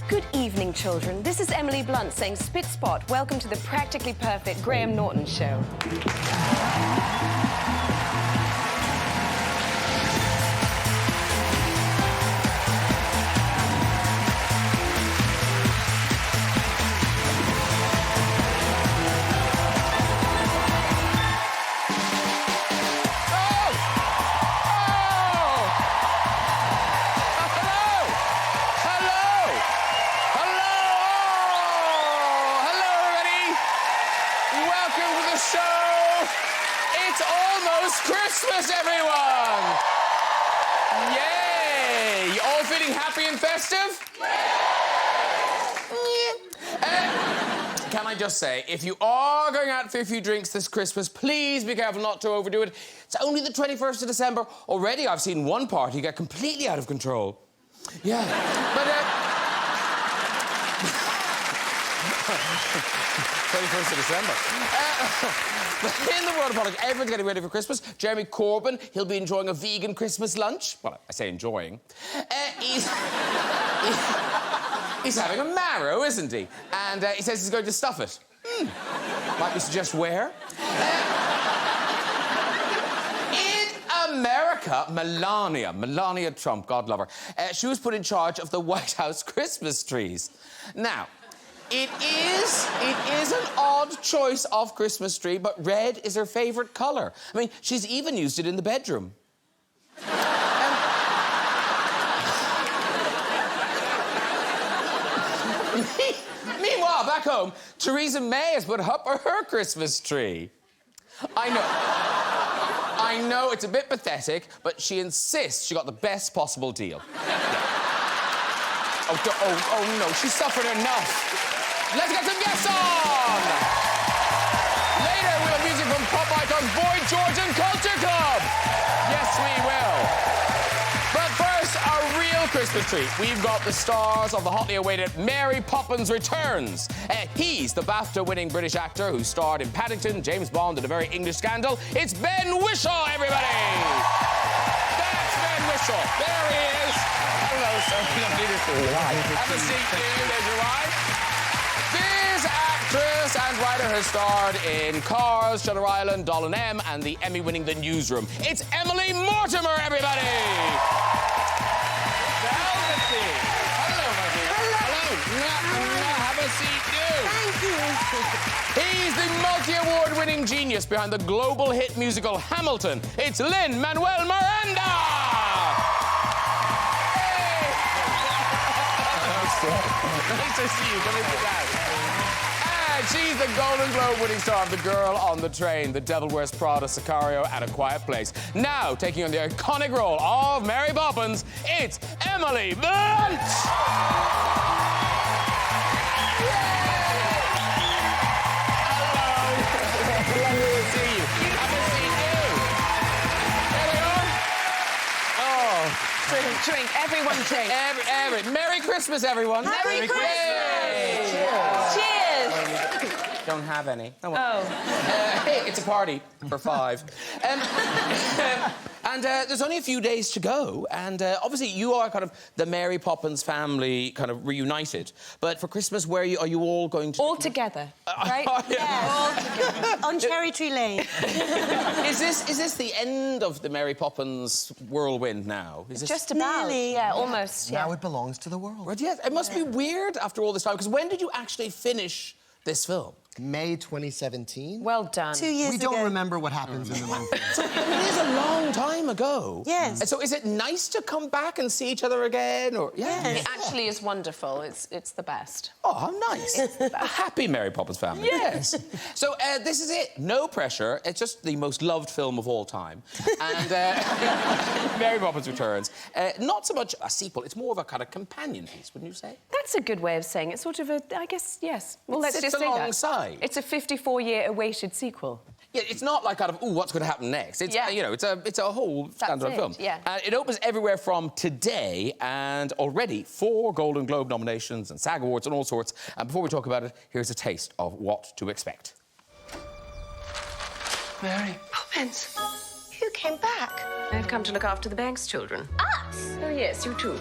Good evening, children. This is Emily Blunt saying spit spot. Welcome to the practically perfect Graham Norton show. Christmas, everyone! Yay! You all feeling happy and festive? Can I just say, if you are going out for a few drinks this Christmas, please be careful not to overdo it. It's only the 21st of December. Already I've seen one party get completely out of control. Yeah, but... 21st of December. In the world of politics, everyone's getting ready for Christmas. Jeremy Corbyn, he'll be enjoying a vegan Christmas lunch. Well, I say enjoying. He's having a marrow, isn't he? And he says he's going to stuff it. Might we suggest where? In America, Melania Trump, God love her, she was put in charge of the White House Christmas trees. Now, It is an odd choice of Christmas tree, but red is her favourite colour. I mean, she's even used it in the bedroom. Meanwhile, back home, Theresa May has put up her Christmas tree. I know it's a bit pathetic, but she insists she got the best possible deal. Oh no, she suffered enough. Let's get some guests on! Later, we'll have music from pop icons Boy George and Culture Club. Yes, we will. But first, a real Christmas treat. We've got the stars of the hotly awaited Mary Poppins Returns. He's the BAFTA-winning British actor who starred in Paddington, James Bond, and A Very English Scandal. It's Ben Whishaw, everybody! That's Ben Whishaw. There he is. Hello, sir. Lovely to see you. Have a seat, dude. There's your wife. This actress and writer has starred in Cars, Shutter Island, Doll and M, and the Emmy-winning The Newsroom. It's Emily Mortimer, everybody! Velvety. Hello, my dear. Hello. Have a seat, dude. Thank you. He's the multi-award-winning genius behind the global hit musical Hamilton. It's Lin-Manuel Miranda! Nice to see you. Come and sit down. And she's the Golden Globe-winning star of The Girl on the Train, The Devil Wears Prada, Sicario, and A Quiet Place. Now, taking on the iconic role of Mary Poppins, it's Emily Blunt! Hello. Lovely to see you. Have a seat, you. There we are. Oh. Drink, everyone drink. Merry Christmas, everyone. Merry Christmas! Cheers! Don't have any. Hey, it's a party for 5. And there's only a few days to go, and obviously you are kind of the Mary Poppins family kind of reunited. But for Christmas, are you all going to... All together, right? Yeah, all together. On Cherry Tree Lane. Is this the end of the Mary Poppins whirlwind now? Is this... Just about. Nearly. Yeah, almost. Now it belongs to the world. Well, yes, it must be weird after all this time, because when did you actually finish this film? May 2017. Well done. 2 years We ago. don't remember what happens in the movie. So it is a long time ago. Yes. And so is it nice to come back and see each other again? Or Yes. It actually is wonderful. It's the best. Oh, how nice. A happy Mary Poppins family. Yes. So this is it. No pressure. It's just the most loved film of all time. And Mary Poppins Returns. Not so much a sequel. It's more of a kind of companion piece, wouldn't you say? That's a good way of saying it. Sort of a, I guess, yes. Well, let's just say that. alongside. It's a 54-year awaited sequel. Yeah, it's not like kind of, ooh, what's going to happen next? It's, you know, it's a whole standalone film. Yeah. It opens everywhere from today, and already 4 Golden Globe nominations and SAG Awards and all sorts. And before we talk about it, here's a taste of what to expect. Mary. Poppins, you came back. I've come to look after the bank's children. Us? Oh, yes, you too.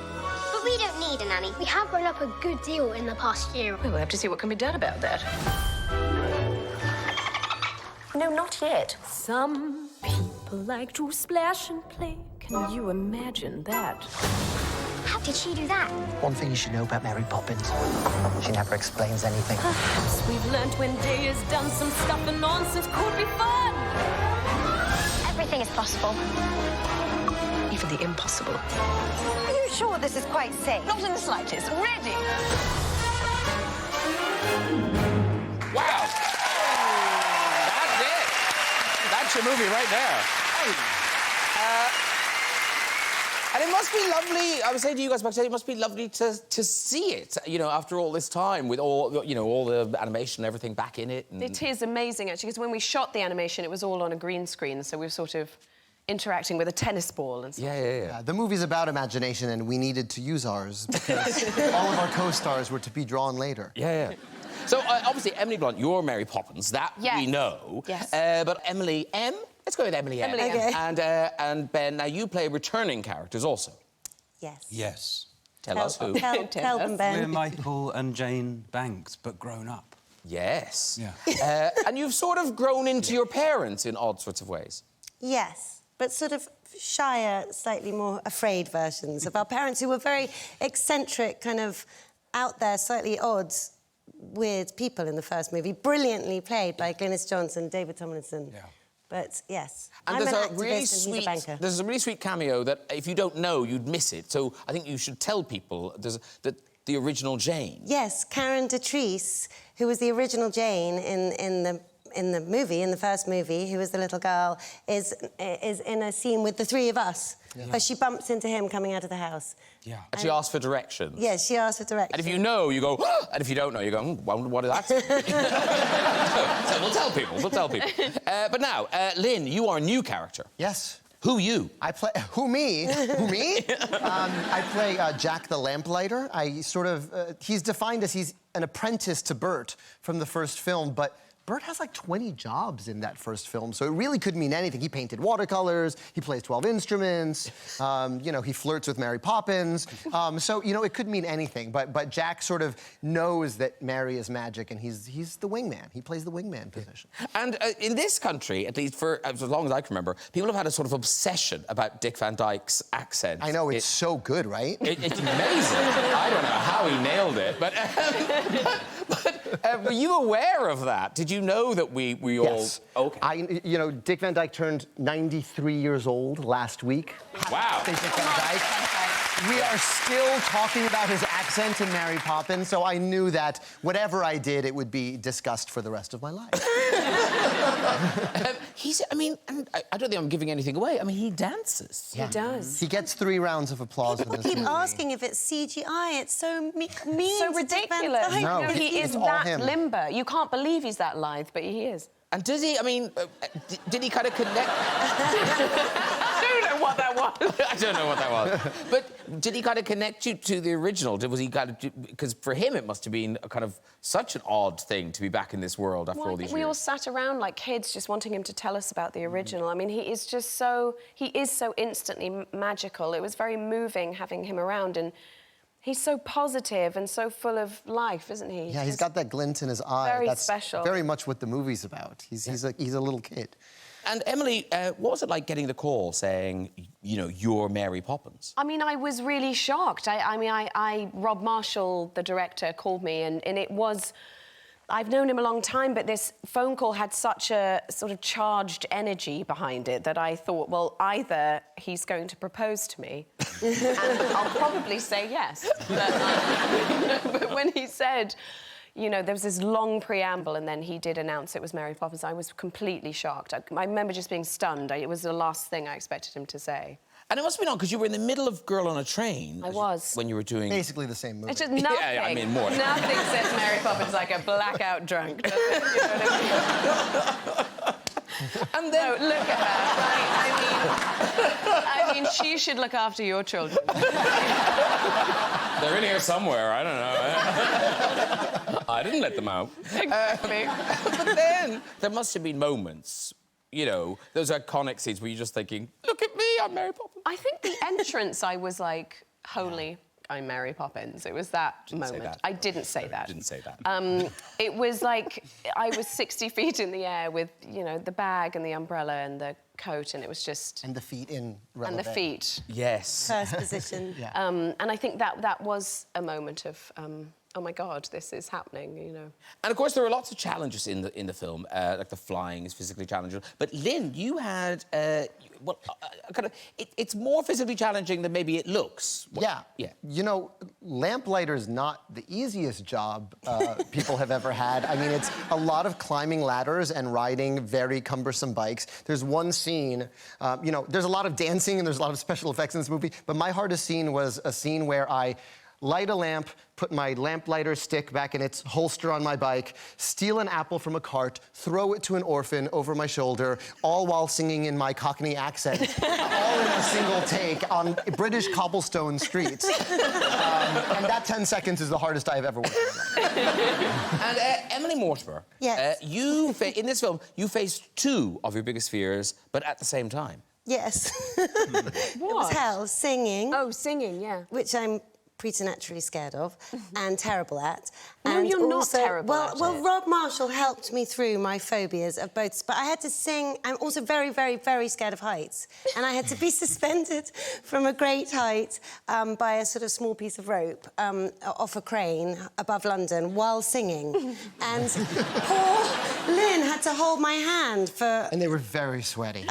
But we don't need need a nanny. We have grown up a good deal in the past year. We'll have to see what can be done about that. No, not yet. Some people like to splash and play. Can you imagine that? How did she do that? One thing you should know about Mary Poppins, she never explains anything. Perhaps we've learned when day is done, some stuff and nonsense could be fun. Everything is possible. Even the impossible. Are you sure this is quite safe? Not in the slightest. Ready? Wow. That's it. That's your movie right there. And it must be lovely, I was saying to you guys backstage, it must be lovely to see it, you know, after all this time with all, you know, all the animation and everything back in it. And... It is amazing, actually, because when we shot the animation, it was all on a green screen, so we were sort of interacting with a tennis ball and stuff. Yeah. The movie's about imagination, and we needed to use ours because all of our co-stars were to be drawn later. Yeah. So, obviously, Emily Blunt, you're Mary Poppins, that Yes. we know. Yes. But Emily M, let's go with Emily M. Emily M. Okay. And Ben, now you play returning characters also. Yes. Yes. Tell us who. Tell them, We're Ben. Michael and Jane Banks, but grown up. Yes. Yeah. And you've sort of grown into your parents in odd sorts of ways. Yes, but sort of shyer, slightly more afraid versions of our parents who were very eccentric, kind of out there, slightly odd, weird people in the first movie, brilliantly played by Glynis Johnson, David Tomlinson. Yeah. But yes, And I'm an there's a activist really and he's a banker. there's a really sweet cameo that if you don't know, you'd miss it. So I think you should tell people that the original Jane. Yes, Karen Detrice, who was the original Jane in the movie, in the first movie, who was the little girl, is in a scene with the three of us, where she bumps into him coming out of the house. Yeah. And she asked for directions. Yes, she asked for directions. And if you know, you go, and if you don't know, you go, what is that? So we'll tell people. But now, Lynn, you are a new character. Yes. Who you? I play... Who, me? Who, me? I play Jack the Lamplighter. He's defined as he's an apprentice to Bert from the first film, but Bert has like 20 jobs in that first film, so it really could mean anything. He painted watercolors, he plays 12 instruments, you know, he flirts with Mary Poppins. So, you know, it could mean anything, but Jack sort of knows that Mary is magic, and he's the wingman. He plays the wingman position. And in this country, at least for as long as I can remember, people have had a sort of obsession about Dick Van Dyke's accent. I know, it's so good, right? It's amazing. I don't know how he nailed it, but were you aware of that? Did you know that we Yes. all... Okay. You know, Dick Van Dyke turned 93 years old last week. Wow. Dick Van Dyke. We are still talking about his accent in Mary Poppins, so I knew that whatever I did, it would be discussed for the rest of my life. I mean, and I don't think I'm giving anything away. I mean, he dances. He does. He gets 3 rounds of applause in People this keep movie. asking if it's CGI. It's so mean. So to Dick Van ridiculous. Dyke. No, He is it's all that him. limber. You can't believe he's that lithe, but he is. And does he, I mean, did he kind of connect... I don't know what that was. I don't know what that was. But did he kind of connect you to the original? Was he kind of... Because for him, it must have been a kind of such an odd thing to be back in this world after Well, all I these think we all years. sat around like kids just wanting him to tell us about the original. I mean, he is so instantly magical. It was very moving having him around, and he's so positive and so full of life, isn't he? Yeah, he's got that glint in his eye. Very That's special. very much what the movie's about. He's a little kid. And Emily, what was it like getting the call saying, you know, you're Mary Poppins? I mean, I was really shocked. Rob Marshall, the director, called me, and it was... I've known him a long time, but this phone call had such a sort of charged energy behind it that I thought, well, either he's going to propose to me, and I'll probably say yes. But when he said, you know, there was this long preamble, and then he did announce it was Mary Poppins, I was completely shocked. I remember just being stunned. It was the last thing I expected him to say. And it must have been odd, because you were in the middle of Girl on a Train. I was. When you were doing... Basically the same movie. It's just nothing. Yeah, I mean, more. Nothing says Mary Poppins like a blackout drunk, does it? You know what I mean? And then... No, look at her, right? I mean, she should look after your children. They're in here somewhere, I don't know. I didn't let them out. Exactly. But then, there must have been moments, you know, those iconic scenes where you're just thinking, look at me, I'm Mary Poppins. I think the entrance, I was like, holy. I'm Mary Poppins. It was that moment. Say that. I didn't say that. Didn't say that. It was like I was 60 feet in the air with, you know, the bag and the umbrella and the coat, and it was just... And the feet in And relevant. the feet. Yes. First position. Yeah. And I think that was a moment of, oh my God, this is happening, you know. And of course, there are lots of challenges in the film. Like the flying is physically challenging. But Lynn, you had it's more physically challenging than maybe it looks. Yeah. Yeah. You know, lamplighter's not the easiest job people have ever had. I mean, it's a lot of climbing ladders and riding very cumbersome bikes. There's one scene, you know, there's a lot of dancing and there's a lot of special effects in this movie, but my hardest scene was a scene where I light a lamp, put my lamplighter stick back in its holster on my bike, steal an apple from a cart, throw it to an orphan over my shoulder, all while singing in my Cockney accent, all in a single take on British cobblestone streets. And that 10 seconds is the hardest I've ever worked on. And Emily Mortimer, Yes. in this film, you faced two of your biggest fears, but at the same time. Yes. It was hell, singing. Oh, singing, yeah. Which I'm preternaturally scared of and terrible at. No, and you're not also, terrible well, at well, it. Rob Marshall helped me through my phobias of both, but I had to sing. I'm also very, very, very scared of heights, and I had to be suspended from a great height by a sort of small piece of rope off a crane above London while singing. And poor Lynn had to hold my hand for... And they were very sweaty.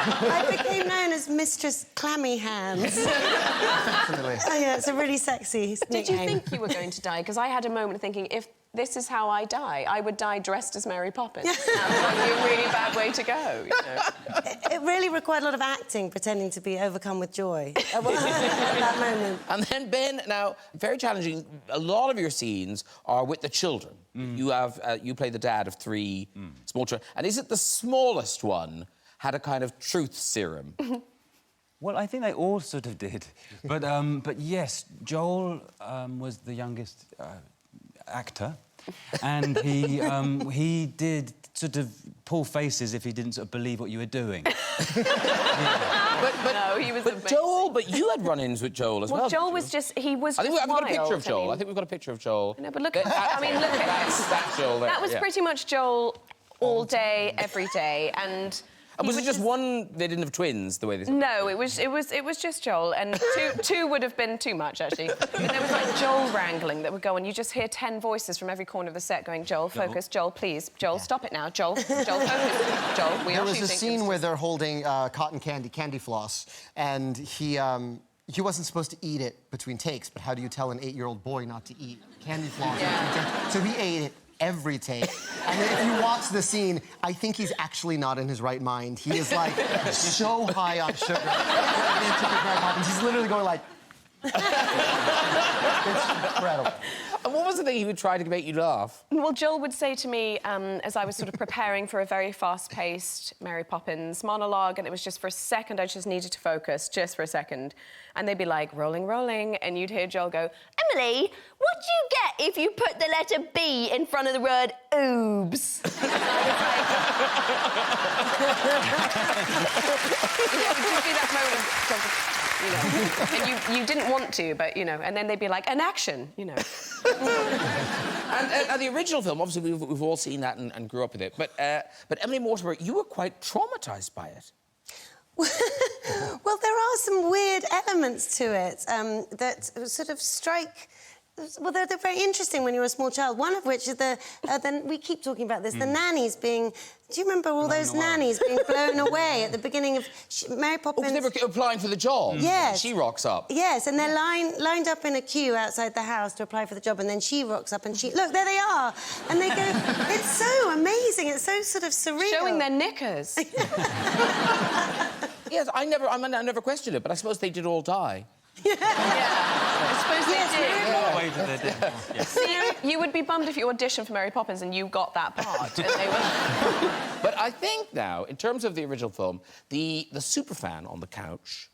I became known as Mistress Clammy Hands. Definitely. Oh, yeah, it's a really sexy Did you nickname. think you were going to die? Because I had a moment of thinking, if this is how I die, I would die dressed as Mary Poppins. That would be a really bad way to go, you know. It really required a lot of acting, pretending to be overcome with joy at that moment. And then, Ben, now, very challenging. A lot of your scenes are with the children. You play the dad of three small children. And is it the smallest one had a kind of truth serum? Well, I think they all sort of did. But yes, Joel was the youngest actor, and he did sort of pull faces if he didn't sort of believe what you were doing. But No, he was amazing. Joel, but you had run-ins with Joel as well. Well, Joel didn't was you? just, he was I think just we've got a picture of wild. Joel. mean, I think we've got a picture of Joel. No, but look at, I mean, look at That's Joel there. That was yeah. pretty much Joel all day, every day, and... And was he it just one? They didn't have twins the way they. No, it was just Joel, and two would have been too much actually. But there was like Joel wrangling that would go on. You just hear 10 voices from every corner of the set going, Joel, focus, Joel, please, Joel, stop it now, Joel, focus, Joel, we There are was shooting. a scene where they're holding cotton candy floss, and he wasn't supposed to eat it between takes, but how do you tell an 8-year-old boy not to eat candy floss? Yeah. So he ate it every take. And then if you watch the scene, I think he's actually not in his right mind. He is, like, so high on sugar. And then took his Mary Poppins. He's literally going like... It's incredible. And what was the thing he would try to make you laugh? Well, Joel would say to me, as I was sort of preparing for a very fast-paced Mary Poppins monologue, and it was just for a second, I just needed to focus, just for a second. And they'd be like, rolling, rolling, and you'd hear Joel go, Emily, what do you get if you put the letter B in front of the word oobs? And I was like... it would just be that moment of... You know, and you didn't want to, but, you know, and then they'd be like, an action, you know. And the original film, obviously, we've all seen that and grew up with it. But Emily Mortimer, you were quite traumatised by it. Well, there are some weird elements to it that sort of strike... Well, they're very interesting when you're a small child. One of which is we keep talking about this, the nannies being... Do you remember all those nannies being blown away at the beginning of Mary Poppins? Oh, they were applying for the job. Yes. She rocks up. Yes, and they're lined up in a queue outside the house to apply for the job, and then she rocks up and look, there they are. And they go, it's so amazing, it's so sort of surreal. Showing their knickers. Yes, I never questioned it, but I suppose they did all die. Yeah, I suppose they did. Way to the yeah. See, you would be bummed if you auditioned for Mary Poppins and you got that part. And they were... But I think now, in terms of the original film, the superfan on the couch,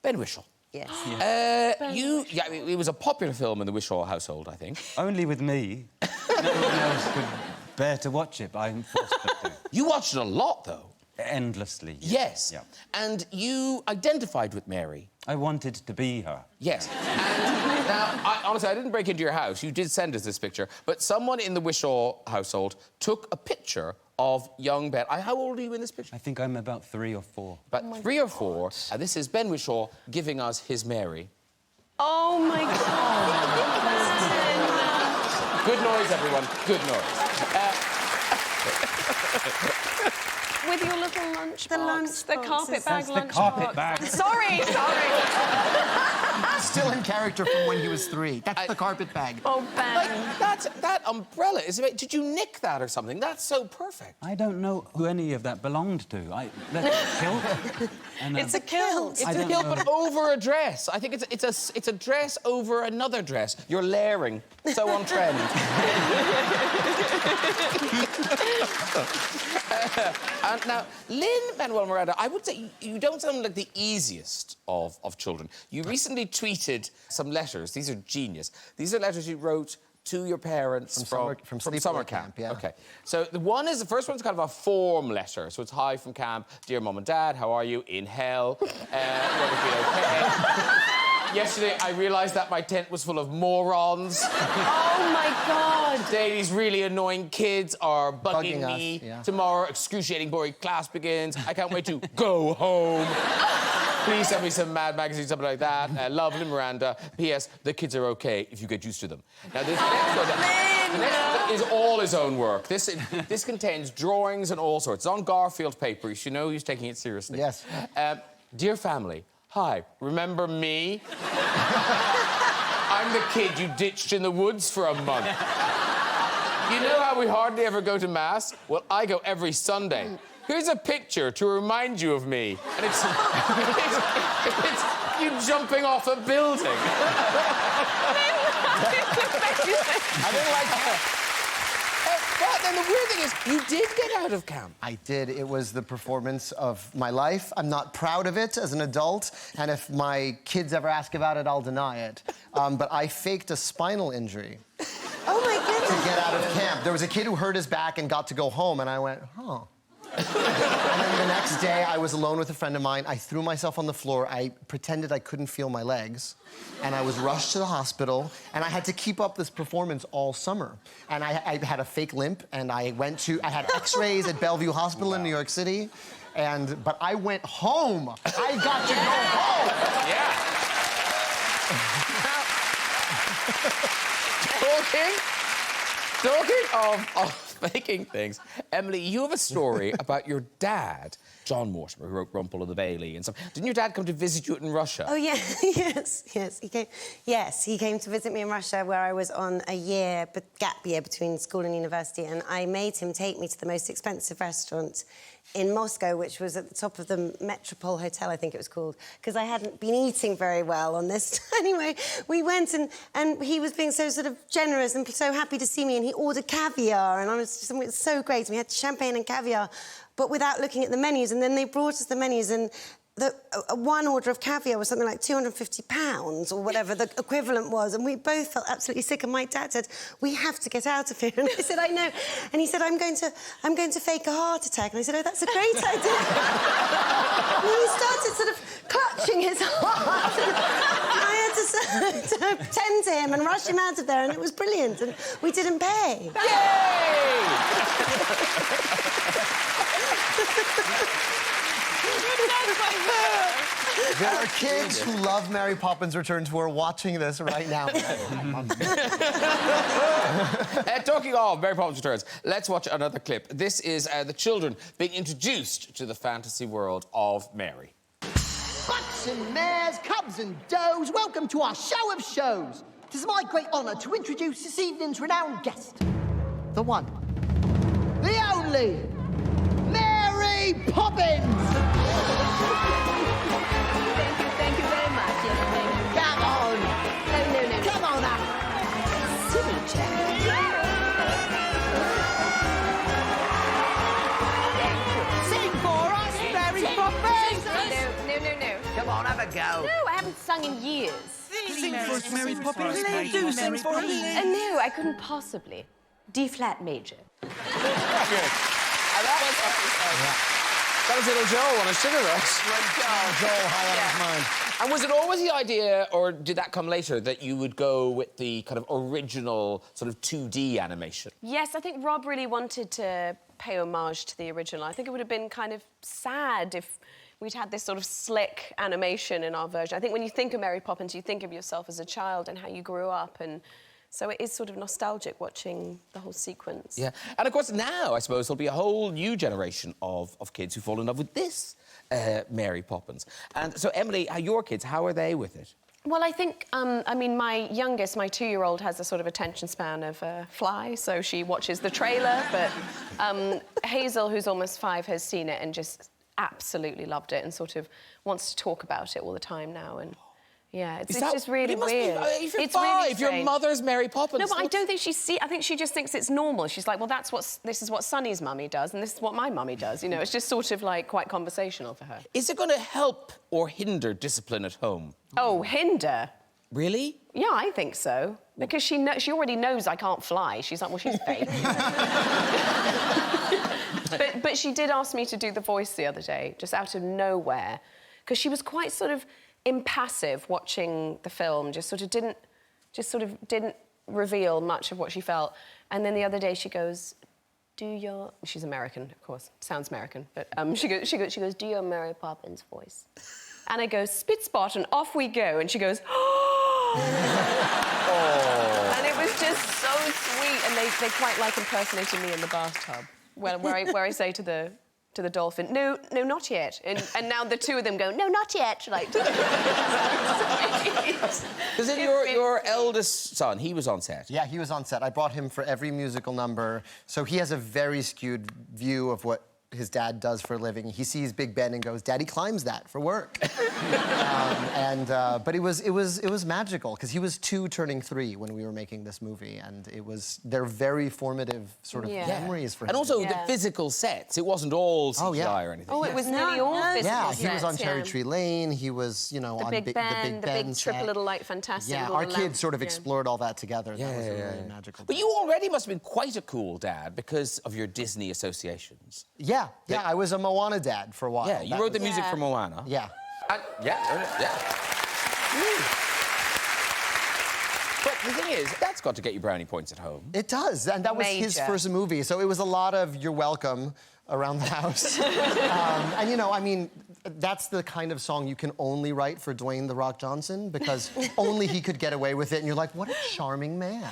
Ben Whishaw. Yes. It was a popular film in the Whishaw household, I think. Only with me. No one else could bear to watch it, but I'm forced to. You watched it a lot, though. endlessly. Yes. Yeah. And you identified with Mary. I wanted to be her. Yes. And now, honestly, I didn't break into your house. You did send us this picture. But someone in the Whishaw household took a picture of young Ben. How old are you in this picture? I think I'm about 3 or 4. About 3 or 4. And this is Ben Whishaw giving us his Mary. Oh, my God. Good noise, everyone. Good noise. With your little lunchbox. The lunchbox. The carpet bag That's the lunchbox. carpet bag. Sorry. Still in character from when he was 3. That's the carpet bag. Oh, Ben. Like, that umbrella is... Did you nick that or something? That's so perfect. I don't know who any of that belonged to. That's kilt. And, It's a kilt. It's a kilt, but over a dress. I think it's a dress over another dress. You're layering. So on trend. And now, Lin-Manuel Miranda, I would say you don't sound like the easiest of children. You recently tweeted some letters. These are genius. These are letters you wrote to your parents from summer camp, yeah. OK. So the first one's kind of a form letter. So it's hi from camp, dear mum and dad, how are you? In hell. OK. Yesterday, I realised that my tent was full of morons. Oh, my God. Today, these really annoying kids are bugging me. us, yeah. Tomorrow, excruciating, boring class begins. I can't wait to go home. Please send me some Mad magazine, something like that. Love, Lin-Miranda. P.S. The kids are OK if you get used to them. Now, this next one... The next one is all his own work. This contains drawings and all sorts. It's on Garfield paper. You should know he's taking it seriously. Yes. Dear family, hi, remember me? I'm the kid you ditched in the woods for a month. You know how we hardly ever go to Mass? Well, I go every Sunday. Here's a picture to remind you of me. And it's you jumping off a building. I didn't like that. But then the weird thing is, you did get out of camp. I did. It was the performance of my life. I'm not proud of it as an adult, and if my kids ever ask about it, I'll deny it. But I faked a spinal injury. Oh, my goodness. To get out of camp. There was a kid who hurt his back and got to go home, and I went, huh. And then the next day, I was alone with a friend of mine. I threw myself on the floor. I pretended I couldn't feel my legs. And I was rushed to the hospital. And I had to keep up this performance all summer. And I had a fake limp. And I had x-rays at Bellevue Hospital in New York City. But I went home. I got to go home. Yeah. Talking of faking things, Emily, you have a story about your dad, John Mortimer, who wrote Rumple of the Bailey and stuff. Didn't your dad come to visit you in Russia? Oh, yeah, yes, he came. Yes, he came to visit me in Russia, where I was on a gap year between school and university, and I made him take me to the most expensive restaurant in Moscow, which was at the top of the Metropole Hotel, I think it was called, because I hadn't been eating very well on this. Anyway, we went and he was being so sort of generous and so happy to see me, and he ordered caviar, and it was so great. We had champagne and caviar, but without looking at the menus, and then they brought us the menus, and one order of caviar was something like £250 or whatever the equivalent was, and we both felt absolutely sick. And my dad said, "We have to get out of here." And I said, "I know." And he said, "I'm going to fake a heart attack." And I said, "Oh, that's a great idea." And he started sort of clutching his heart. And I had to tend to him and rush him out of there, and it was brilliant. And we didn't pay. Yay! There are kids who love Mary Poppins Returns who are watching this right now. Talking of Mary Poppins Returns, let's watch another clip. This is the children being introduced to the fantasy world of Mary. Bucks and mares, cubs and does, welcome to our show of shows. It is my great honour to introduce this evening's renowned guest. The one, the only, Mary Poppins! Thank you very much. Yes, thank you. Come on! No. Come on now! Silly chap. Sing for us, Mary Poppins! No. Come on, have a go. No, I haven't sung in years. Sing for us, Mary Poppins. Do sing for us. No, I couldn't possibly. D flat major. Good. And that was That was little Joel on a sugar rush. Joel, high on his mind. And was it always the idea, or did that come later, that you would go with the kind of original sort of 2D animation? Yes, I think Rob really wanted to pay homage to the original. I think it would have been kind of sad if we'd had this sort of slick animation in our version. I think when you think of Mary Poppins, you think of yourself as a child and how you grew up, and so it is sort of nostalgic watching the whole sequence. Yeah, and of course now, I suppose, there'll be a whole new generation of kids who fall in love with this Mary Poppins. And so, Emily, your kids, how are they with it? Well, I think, I mean, my youngest, my 2-year-old, has a sort of attention span of a fly, so she watches the trailer, but Hazel, who's almost 5, has seen it and just absolutely loved it and sort of wants to talk about it all the time now, and... Yeah, it's just really weird. If you're it's 5, really your strange. mother's Mary Poppins. No, but I don't think I think she just thinks it's normal. She's like, well, this is what Sonny's mummy does, and this is what my mummy does. You know, it's just sort of like quite conversational for her. Is it going to help or hinder discipline at home? Oh, hinder? Really? Yeah, I think so. Because she already knows I can't fly. She's like, well, she's fake. but she did ask me to do the voice the other day, just out of nowhere, because she was quite sort of impassive watching the film, just sort of didn't reveal much of what she felt. And then the other day she goes, she's American, of course, sounds American, but she goes, do your Mary Poppins voice. And I go, spit spot, and off we go. And she goes, oh. And it was just so sweet. And they quite like impersonating me in the bathtub, where I say to the dolphin, no, not yet. And now the 2 of them go, no, not yet. Like, Because then your eldest son, he was on set. Yeah, he was on set. I brought him for every musical number. So he has a very skewed view of what his dad does for a living. He sees Big Ben and goes, Daddy climbs that for work. But it was magical because he was 2 turning 3 when we were making this movie, and they're very formative sort of memories for him. And also the physical sets. It wasn't all CGI or anything. Oh, it was nearly all physical sets. Yeah, he was on Cherry Tree Lane. He was, you know, on the Big Ben the big Triple Little Light Fantastic. Yeah, our kids sort of explored all that together. That was a really magical But you already must have been quite a cool dad because of your Disney associations. Yeah, I was a Moana dad for a while. Yeah, you wrote the music for Moana. Yeah. But the thing is, that's got to get you brownie points at home. It does, and that was his first movie, so it was a lot of "You're welcome" around the house. And you know, I mean, that's the kind of song you can only write for Dwayne "The Rock" Johnson because only he could get away with it, and you're like, what a charming man.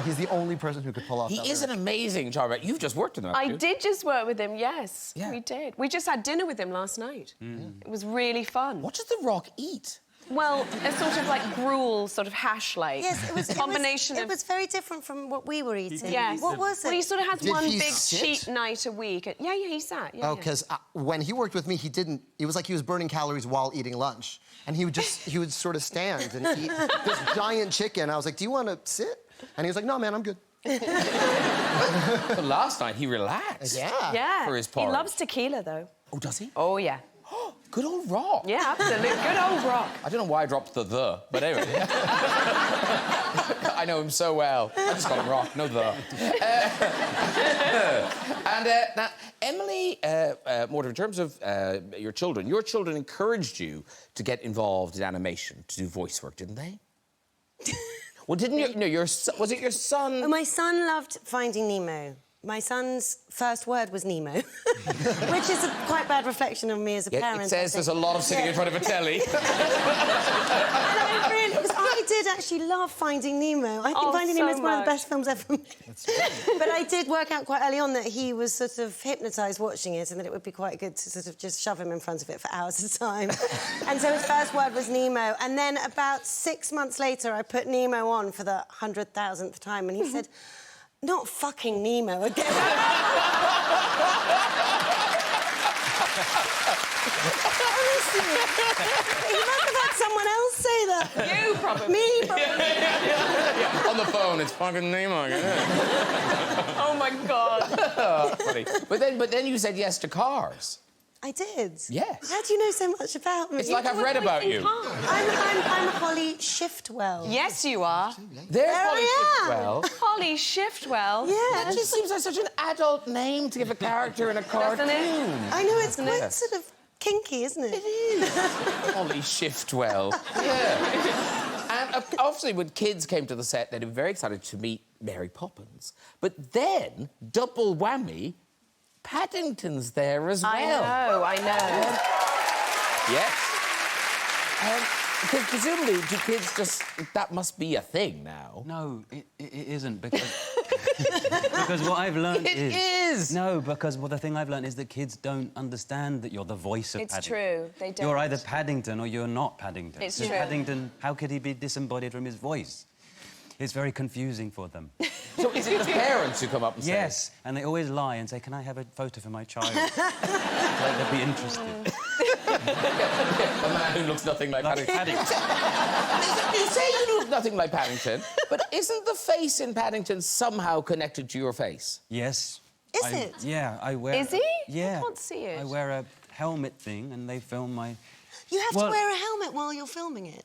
He's the only person who could pull off that. He is an amazing charmer. You've just worked with him, haven't you? I did just work with him, yes. Yeah. We did. We just had dinner with him last night. It was really fun. What does The Rock eat? Well, a sort of like gruel, sort of hash-like. Yes, it was a combination of... It was very different from what we were eating. Yes. What was it? Well, he sort of has one big sit? cheat night a week. Yeah, he sat. Yeah, oh, because when he worked with me, he didn't... It was like he was burning calories while eating lunch. And he would sort of stand and eat this giant chicken. I was like, do you want to sit? And he was like, no, man, I'm good. But last night, he relaxed. Yeah. For his party. He loves tequila, though. Oh, does he? Oh, yeah. Good old Rock. Yeah, absolutely. Good old Rock. I don't know why I dropped the, but anyway. I know him so well. I just call him Rock, no the. Now, Emily, Mortimer, in terms of your children encouraged you to get involved in animation, to do voice work, didn't they? Well, didn't you? No, was it your son? Well, my son loved Finding Nemo. My son's first word was Nemo, which is a quite bad reflection of me as a parent. It says there's a lot of sitting in front of a telly. And I did actually love Finding Nemo. I think Finding Nemo is one of the best films ever made. But I did work out quite early on that he was sort of hypnotised watching it and that it would be quite good to sort of just shove him in front of it for hours at a time. And so his first word was Nemo. And then about 6 months later, I put Nemo on for the 100,000th time and he said... Not fucking Nemo again. He must have had someone else say that. You probably. Me probably. Yeah, on the phone, it's fucking Nemo again. Oh my God. Funny. But then you said yes to Cars. I did? Yes. How do you know so much about me? It's like I've read about you. I'm Holly Shiftwell. Yes, you are. There's Holly I am. Shiftwell. Holly Shiftwell. Yeah. That just seems like such an adult name to give a character in a cartoon. I know, it's quite sort of kinky, isn't it? It is. Holly Shiftwell. Yeah. And obviously, when kids came to the set, they'd be very excited to meet Mary Poppins. But then, double whammy, Paddington's there as well. I know. Yes. Because presumably, do kids just... That must be a thing now. No, it isn't, because... because what I've learned It is! No, because the thing I've learned is that kids don't understand that you're the voice of It's Paddington. true, they don't. You're either Paddington or you're not Paddington. It's Because true. Paddington, how could he be disembodied from his voice? It's very confusing for them. So is it the parents who come up and say... Yes, and they always lie and say, can I have a photo for my child? Like they'd be interested. A man who looks nothing like Paddington. You say you look nothing like Paddington, but isn't the face in Paddington somehow connected to your face? Yes. Is it? Yeah, I wear... Is he? Yeah. I can't see it. I wear a helmet thing and they film my... You have to wear a helmet while you're filming it?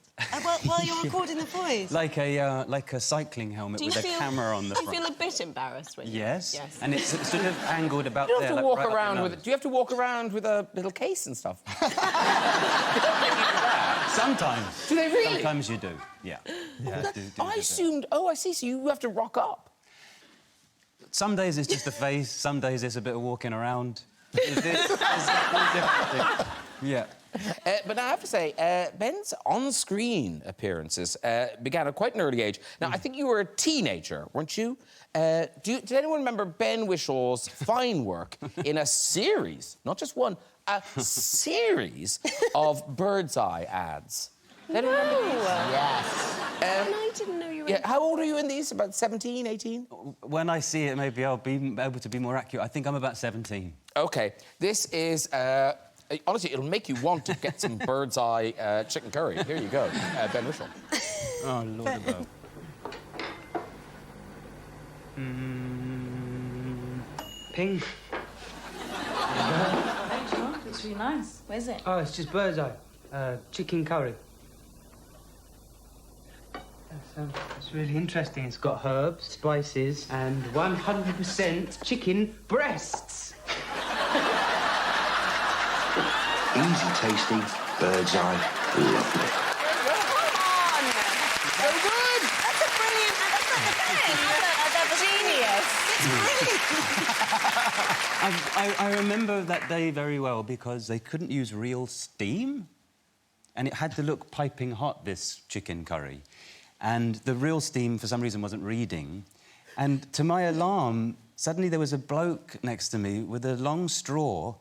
While you're recording the voice? Like a cycling helmet with a camera on the front. Do you feel a bit embarrassed when you... Yes. Yes. And it's sort of angled about You there. have to like walk right up your around with nose. it. Do you have to walk around with a little case and stuff? Sometimes. Do they really? Sometimes you do, yeah. I assumed... Oh, I see. So you have to rock up. Some days it's just the face, some days it's a bit of walking around. Yeah. But I have to say, Ben's on-screen appearances began at quite an early age. Now, I think you were a teenager, weren't you? Did anyone remember Ben Whishaw's fine work in a series, not just one, a series of Bird's Eye ads? Did anyone remember these? Yes. I didn't know you were... Yeah, how old are you in these? About 17, 18? When I see it, maybe I'll be able to be more accurate. I think I'm about 17. OK, this is... honestly, it'll make you want to get some Bird's Eye chicken curry. Here you go, Ben Whishaw. Oh, Lord above. Ping. It's really nice. Where's it? Oh, it's just bird's eye. Chicken curry. It's really interesting. It's got herbs, spices, and 100% chicken breasts. Easy tasting, bird's eye, lovely. So good! That's a brilliant... That's a genius. I remember that day very well because they couldn't use real steam and it had to look piping hot, this chicken curry. And the real steam, for some reason, wasn't reading. And to my alarm, suddenly there was a bloke next to me with a long straw,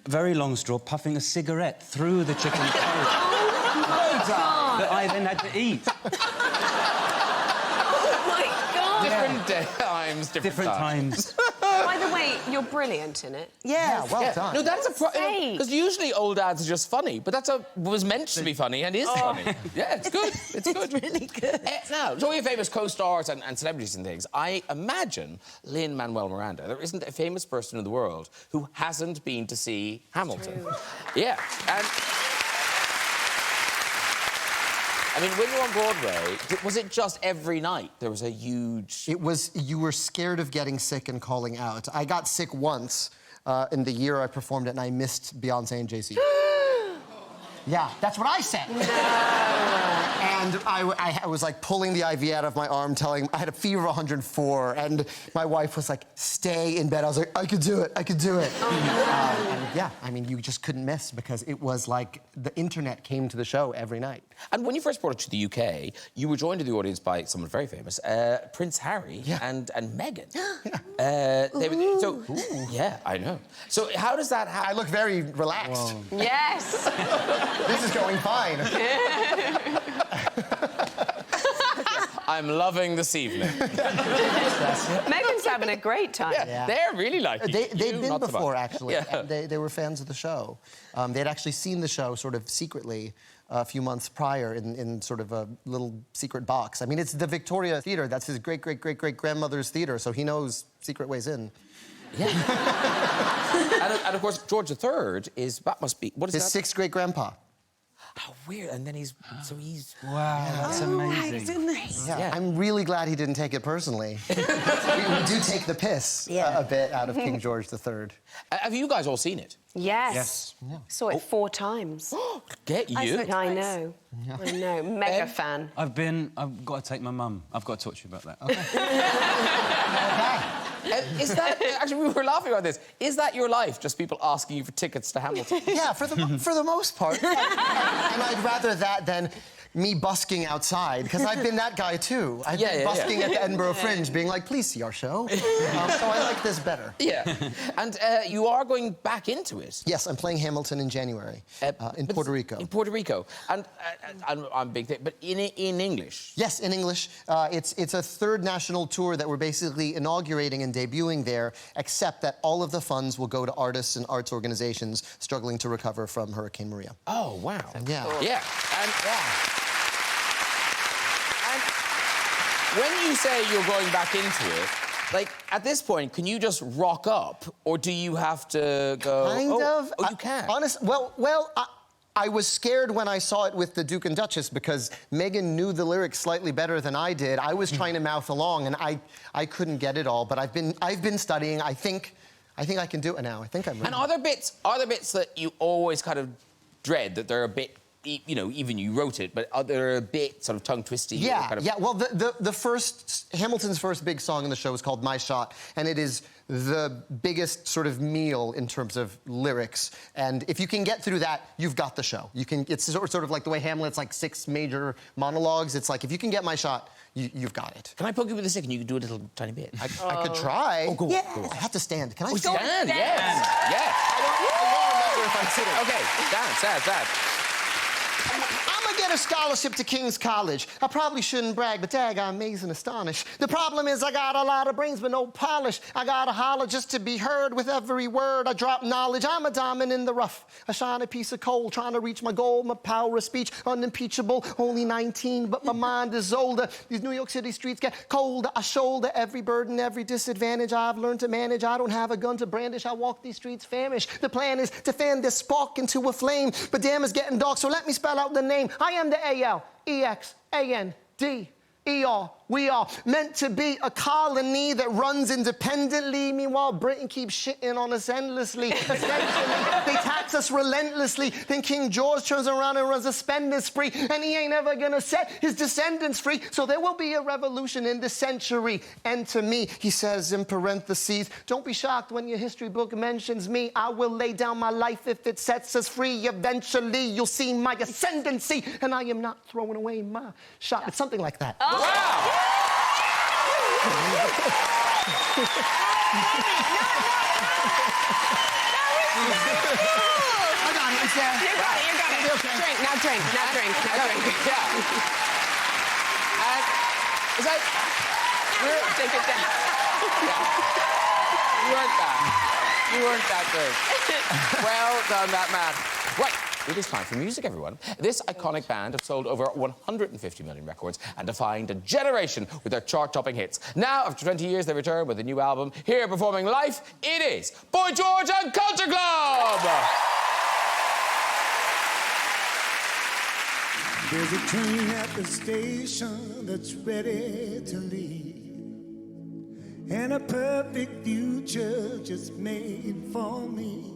very long straw, puffing a cigarette through the chicken curry. That I then had to eat. Oh, my God. Different times, different times. By the way, you're brilliant in it. Yeah, well done. No, that's a Say. because usually old ads are just funny, but was meant to be funny and is funny. Yeah, it's good. It's good. It's really good. Now, to all your famous co-stars and celebrities and things, I imagine Lin-Manuel Miranda. There isn't a famous person in the world who hasn't been to see Hamilton. Yeah, and. I mean, when you were on Broadway, was it just every night there was a huge... It was, you were scared of getting sick and calling out. I got sick once in the year I performed it, and I missed Beyonce and Jay-Z. Yeah, that's what I said. No. And I was like pulling the IV out of my arm, I had a fever of 104, and my wife was like, stay in bed. I was like, I could do it, I could do it. And yeah, I mean, you just couldn't miss because it was like the internet came to the show every night. And when you first brought it to the UK, you were joined in the audience by someone very famous, Prince Harry and Meghan. Yeah, I know. So how does that happen? I look very relaxed. Whoa. Yes. This is going fine. I'm loving this evening. Meghan's having a great time. Yeah. They're really like you. They'd been not so before, much. actually. Yeah. And they were fans of the show. They'd actually seen the show sort of secretly a few months prior in sort of a little secret box. I mean, it's the Victoria Theatre. That's his great-great-great-great-grandmother's theatre, so he knows secret ways in. Yeah. and of course, George III that must be... What is His that? sixth great-grandpa. How weird. And then he's... Wow, that's amazing. Yeah, I'm really glad he didn't take it personally. we do take the piss a bit out of King George III. Have you guys all seen it? Yes. Yes. Yeah. Saw it 4 times. Get you. I know. Yeah. I know. Mega fan. I've got to take my mum. I've got to talk to you about that. Okay. Is that... Actually, we were laughing about this. Is that your life, just people asking you for tickets to Hamilton? Yeah, for the most part. And I'd rather that than me busking outside, because I've been that guy too. I've been busking at the Edinburgh Fringe, being like, please see our show. So I like this better. Yeah. And you are going back into it. Yes, I'm playing Hamilton in January in Puerto Rico. In Puerto Rico. And I'm a big thing, but in English? Yes, in English. It's a third national tour that we're basically inaugurating and debuting there, except that all of the funds will go to artists and arts organizations struggling to recover from Hurricane Maria. Oh, wow. Yeah. Yeah. And when you say you're going back into it, like, at this point, can you just rock up, or do you have to go... Kind of. Oh, you can? I was scared when I saw it with the Duke and Duchess because Meghan knew the lyrics slightly better than I did. I was trying to mouth along, and I couldn't get it all. But I've been studying. I think I can do it now. I think I'm ready. And are there bits that you always kind of dread, that they're a bit... You know, even you wrote it, but they're a bit sort of tongue-twisty. Yeah, kind of... yeah. Well, Hamilton's first big song in the show is called My Shot, and it is the biggest sort of meal in terms of lyrics. And if you can get through that, you've got the show. It's sort of like the way Hamlet's like 6 major monologues. It's like, if you can get My Shot, you've got it. Can I poke you with a stick and you can do a little tiny bit? I could try. Oh, go on. I have to stand. Can I stand? Yes. Yes. I won't remember if I'm sitting. Okay, dance. I'ma get a scholarship to King's College. I probably shouldn't brag, but dag, I'm amazed and astonished. The problem is I got a lot of brains but no polish. I gotta holler just to be heard with every word. I drop knowledge. I'm a diamond in the rough, a shiny piece of coal, trying to reach my goal. My power of speech unimpeachable. Only 19, but my mind is older. These New York City streets get colder. I shoulder every burden, every disadvantage I've learned to manage. I don't have a gun to brandish. I walk these streets famished. The plan is to fan this spark into a flame, but damn, it's getting dark, so let me spell out the name. I am the A-L-E-X-A-N-D-E-R. We are meant to be a colony that runs independently. Meanwhile, Britain keeps shitting on us endlessly. Essentially, they tax us relentlessly. Then King George turns around and runs a spending spree, and he ain't ever gonna set his descendants free. So there will be a revolution in this century. And to me, he says in parentheses, don't be shocked when your history book mentions me. I will lay down my life if it sets us free. Eventually, you'll see my ascendancy, and I am not throwing away my shot. It's something like that. Oh. Wow! I got it. It's there. You got it. Okay. Drink. Now drink. Yeah. And it's like... Take it down. You weren't that good. Well done, that man. Right. It is time for music, everyone. This iconic band have sold over 150 million records and defined a generation with their chart-topping hits. Now, after 20 years, they return with a new album. Here performing live, it is Boy George and Culture Club! There's a train at the station that's ready to leave, and a perfect future just made for me.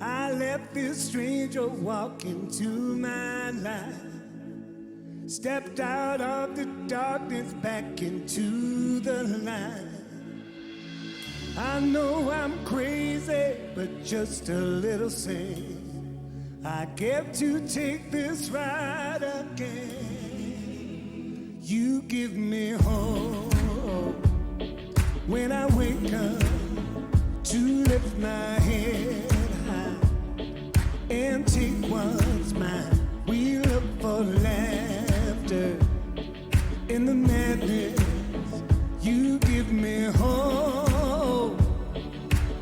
I let this stranger walk into my life, stepped out of the darkness back into the light. I know I'm crazy, but just a little sane. I get to take this ride again. You give me hope when I wake up to lift my head and take what's mine. We look for laughter in the madness. You give me hope,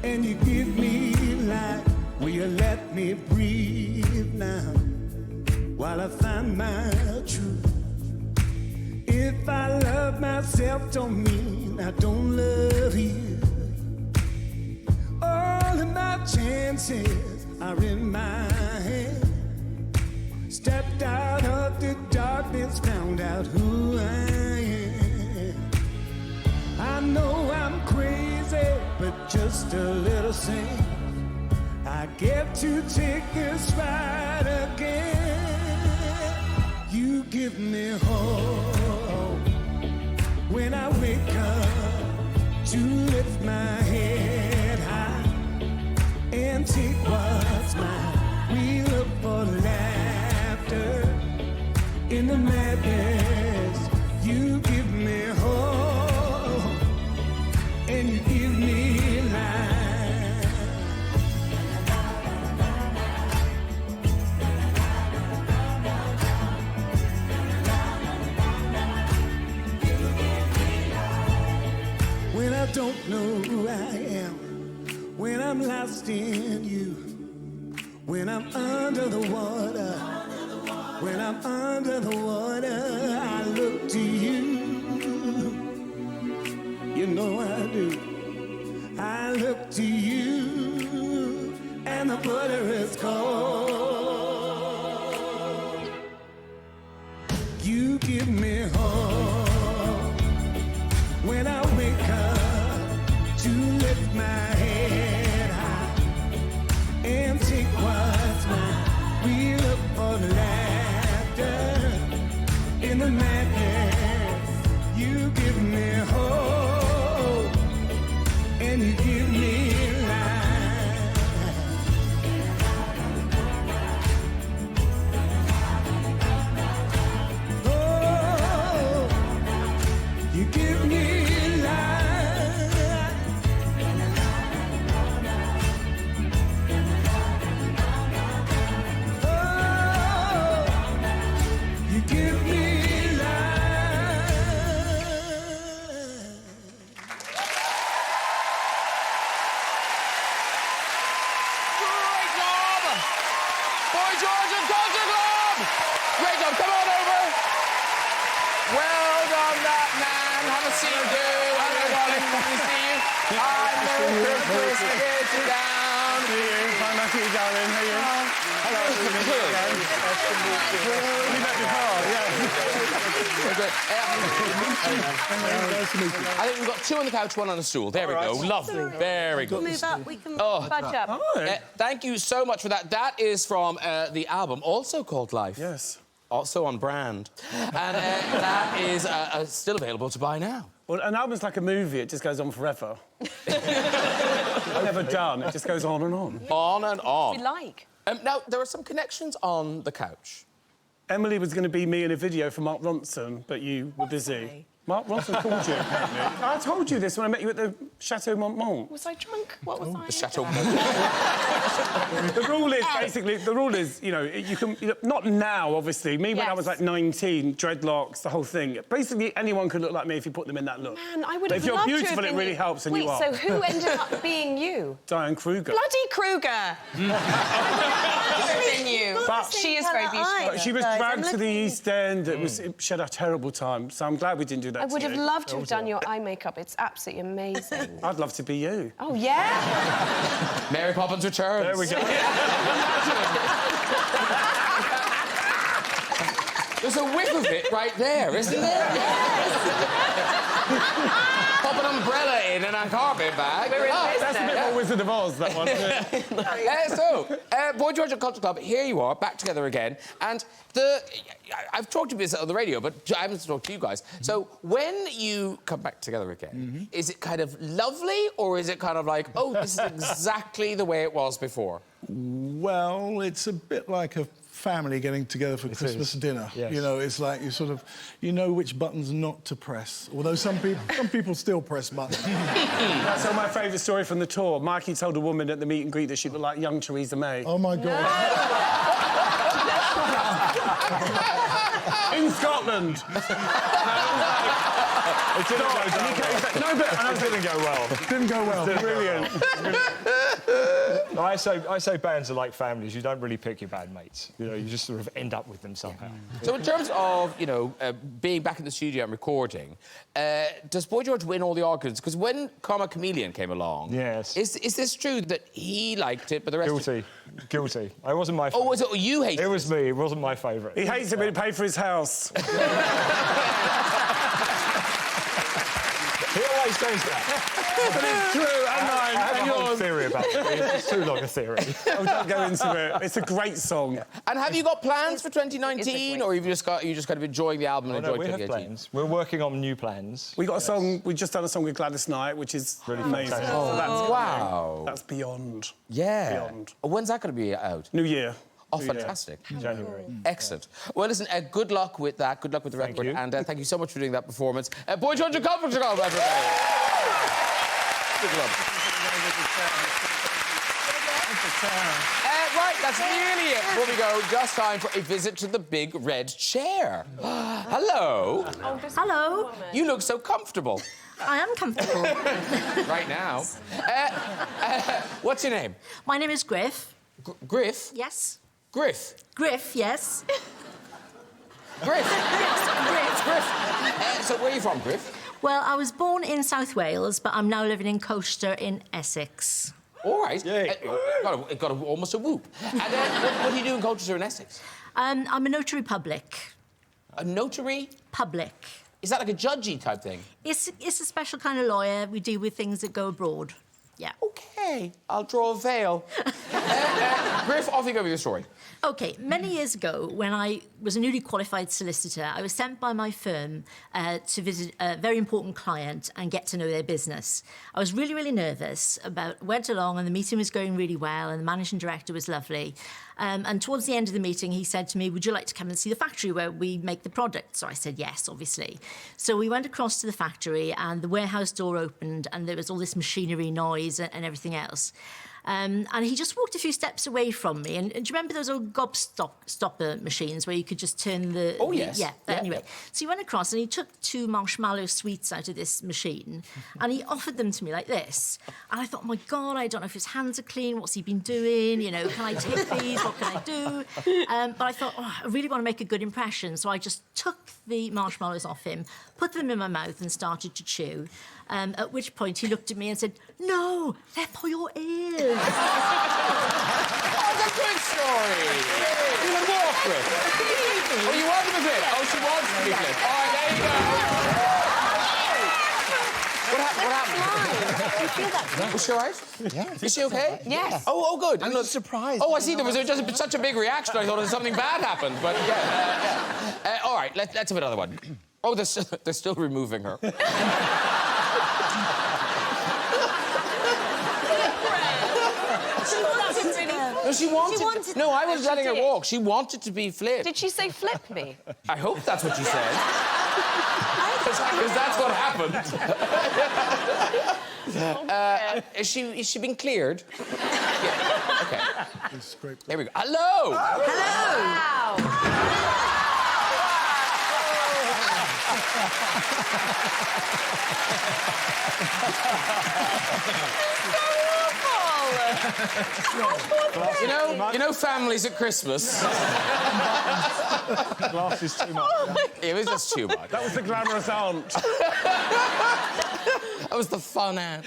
and you give me life. Will you let me breathe now while I find my truth? If I love myself, don't mean I don't love you. my chances are in my hand. Stepped out of the darkness, found out who I am. I know I'm crazy, but just a little sane. I get to take this ride again. You give me hope when I wake up to lift my head high and take what's mine. We look for laughter in the madness. You give me hope and you give me life. When I don't know who I am, when I'm lost in you, when I'm under the water, when I'm under the water, I look to you. You know I do. I look to you, and the butter is cold. You give me hope when I wake up to lift my head high and take what's mine. We look for laughter in the madness. You give me hope and you give me life. Oh, you give me life. Oh, you give me Great job! Boy George and Culture Club! Great job, come on over. Well done, that man. Have a seat, dude. Hello, darling. Good to see you. Hi, Merry Christmas. Get you down. Fine, nice to meet you, darling. How are you? Hello. Nice to meet you again. Nice to meet you. We met before, yeah. I think we've got two on the couch, one on a stool. There we go. Lovely. Very good. Move up, we can Oh. budge up. Thank you so much for that. That is from the album, also called Life. Yes. Also on brand. And that is still available to buy now. Well, an album's like a movie, it just goes on forever. Never done, it just goes on and on. On and on. We like. Now, there are some connections on the couch. Emily was going to be me in a video for Mark Ronson, but you were busy. Mark Ronson called you. I told you this when I met you at the Chateau Montmont. Was I drunk? What was I? The Chateau. The rule is, basically, you know, you can... not now, obviously. Me, when I was, like, 19, dreadlocks, the whole thing. Basically, anyone could look like me if you put them in that look. Man, I would But have if you're loved to have beautiful, it been really you. helps, and Wait, you are. so who ended up being you? Diane Kruger. Bloody Kruger! Been you. But She is very beautiful. But she was dragged to the East End. She had a terrible time, so I'm glad we didn't do that I would to have you. loved to have done your eye makeup. It's absolutely amazing. I'd love to be you. Oh, yeah? Mary Poppins Returns. There we go. There's a whiff of it right there, isn't there? Pop an umbrella in and a carpet bag. That's a bit more Wizard of Oz, that one. Boy George and Culture Club, here you are, back together again. And I've talked to you this on the radio, but I haven't talked to you guys. So when you come back together again, is it kind of lovely, or is it kind of like, oh, this is exactly the way it was before? Well, it's a bit like a family getting together for Christmas dinner. Yes. You know, it's like you know which buttons not to press. Although some people still press buttons. That's my favourite story from the tour. Mikey told a woman at the meet and greet that she looked like young Theresa May. Oh my God. In Scotland. It didn't go down. No, but it didn't go well. Didn't go well. Brilliant. I say bands are like families. You don't really pick your bandmates. You know, you just sort of end up with them somehow. So in terms of, you know, being back in the studio and recording, does Boy George win all the arguments? Because when Karma Chameleon came along... Yes. Is this true that he liked it, but the rest... Guilty. It wasn't my favourite. Oh, was it you hated it? It was me. It wasn't my favourite. He hates it when he paid for his house. He always says that. But it's true, and mine, I have and a whole yours. theory about it. It's too long a theory. Oh, don't go into it. It's a great song. And have you got plans for 2019, or you're just kind of enjoying the album and enjoying we have 2018? plans. We're working on new plans. We got a song. We just done a song with Gladys Knight, which is really amazing. fantastic. So that's Wow. That's beyond. Yeah. Beyond. When's that going to be out? New Year. Oh, fantastic. January. Excellent. Well, listen, good luck with that. Good luck with the record. you. And thank you so much for doing that performance. Boy George and Conference Club, everybody. Good luck. Right, that's nearly it. Before we go, just time for a visit to the big red chair. Hello. Hello. You look so comfortable. I am comfortable. Right now. What's your name? My name is Griff. Griff? Yes. Griff? Griff, yes. Griff? Yes, Griff. Griff. So where are you from, Griff? Well, I was born in South Wales, but I'm now living in Colchester in Essex. All right. Got almost a whoop. And what do you do in Colchester in Essex? I'm a notary public. A notary? Public. Is that like a judgy type thing? It's a special kind of lawyer. We deal with things that go abroad. Yeah. OK, I'll draw a veil. Griff, off you go with your story. OK, many years ago, when I was a newly qualified solicitor, I was sent by my firm to visit a very important client and get to know their business. I was really, really nervous went along and the meeting was going really well and the managing director was lovely. And towards the end of the meeting, he said to me, would you like to come and see the factory where we make the product? So I said, yes, obviously. So we went across to the factory and the warehouse door opened and there was all this machinery noise and everything else. And he just walked a few steps away from me. And do you remember those old gobstopper machines where you could just turn the... Oh, yes. Yeah, anyway. So he went across and he took 2 marshmallow sweets out of this machine and he offered them to me like this. And I thought, oh, my God, I don't know if his hands are clean. What's he been doing? You know, can I take these? What can I do? But I thought, oh, I really want to make a good impression. So I just took the marshmallows off him, put them in my mouth and started to chew. At which point he looked at me and said, no, they're for your ears. Oh, that's a good story. You would walk with. Oh, you want to be fit? Oh, she wants to be fit. All right, there you go. What happened? Was she all right? Yeah. Is she okay? Yes. Oh, good. I'm just surprised. Oh, I see. There was just such a big reaction. I thought something bad happened. But yeah. All right, let's have another one. Oh, they're still removing her. No, she wanted... No, I was letting her walk. She wanted to be flipped. Did she say flip me? I hope that's what she said. Because that's what happened. Is she been cleared? Yeah. OK. There we go. Hello! Hello! You know families at Christmas. Glass is too much. It was just too much. That was the glamorous aunt. That was the fun aunt.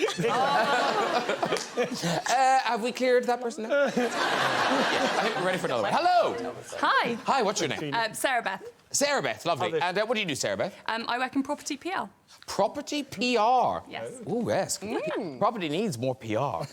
Have we cleared that person now? Yeah, I think we're ready for another one. Hello! Hi. Hi, what's your name? Sarah Beth. Sarah Beth, lovely. And what do you do, Sarah Beth? I work in property PR. Property PR? Yes. Ooh, yes. Property needs more PR.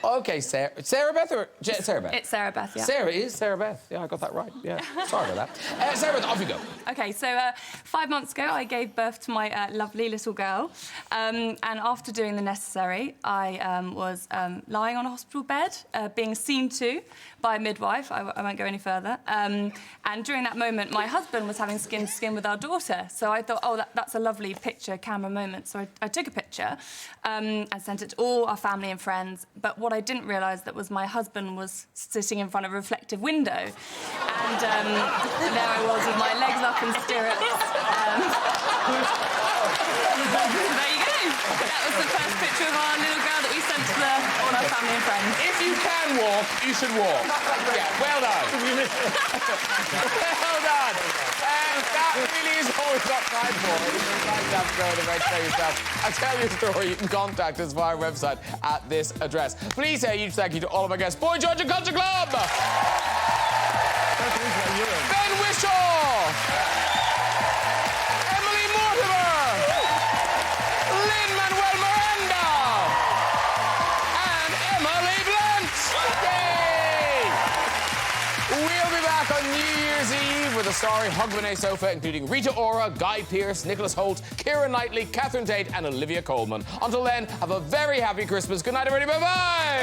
OK, Sarah Beth or... Sarah Beth? It's Sarah Beth, yeah. Sarah is Sarah Beth. Yeah, I got that right. Yeah, sorry about that. Sarah Beth, off you go. OK, so 5 months ago, I gave birth to my lovely little girl. And after doing the necessary, I was lying on a hospital bed, being seen to by a midwife. I won't go any further. And during that moment, my husband was having skin-to-skin with our daughter. So I thought, oh, that's a lovely picture, camera moment. So I took a picture and sent it to all our family and friends. But what I didn't realise that was my husband was sitting in front of a reflective window. And there I was with my legs up in stirrups. There you go. That was the first picture of our little girl that we sent to all our family and friends. If you can walk, you should walk. Yeah, well done. Well done. That really is all we've got time for. It's nice to have to go and eventually yourself. I'll tell you a story. You can contact us via our website at this address. Please say a huge thank you to all of our guests. Boy George and Culture Club! Ben Whishaw! Emily Mortimer! Lin-Manuel Miranda! And Emily Blunt! Yay! We'll be back on New Year's Eve with a starry Hogmanay sofa, including Rita Ora, Guy Pearce, Nicholas Hoult, Keira Knightley, Catherine Tate, and Olivia Colman. Until then, have a very happy Christmas. Good night, everybody. Bye-bye!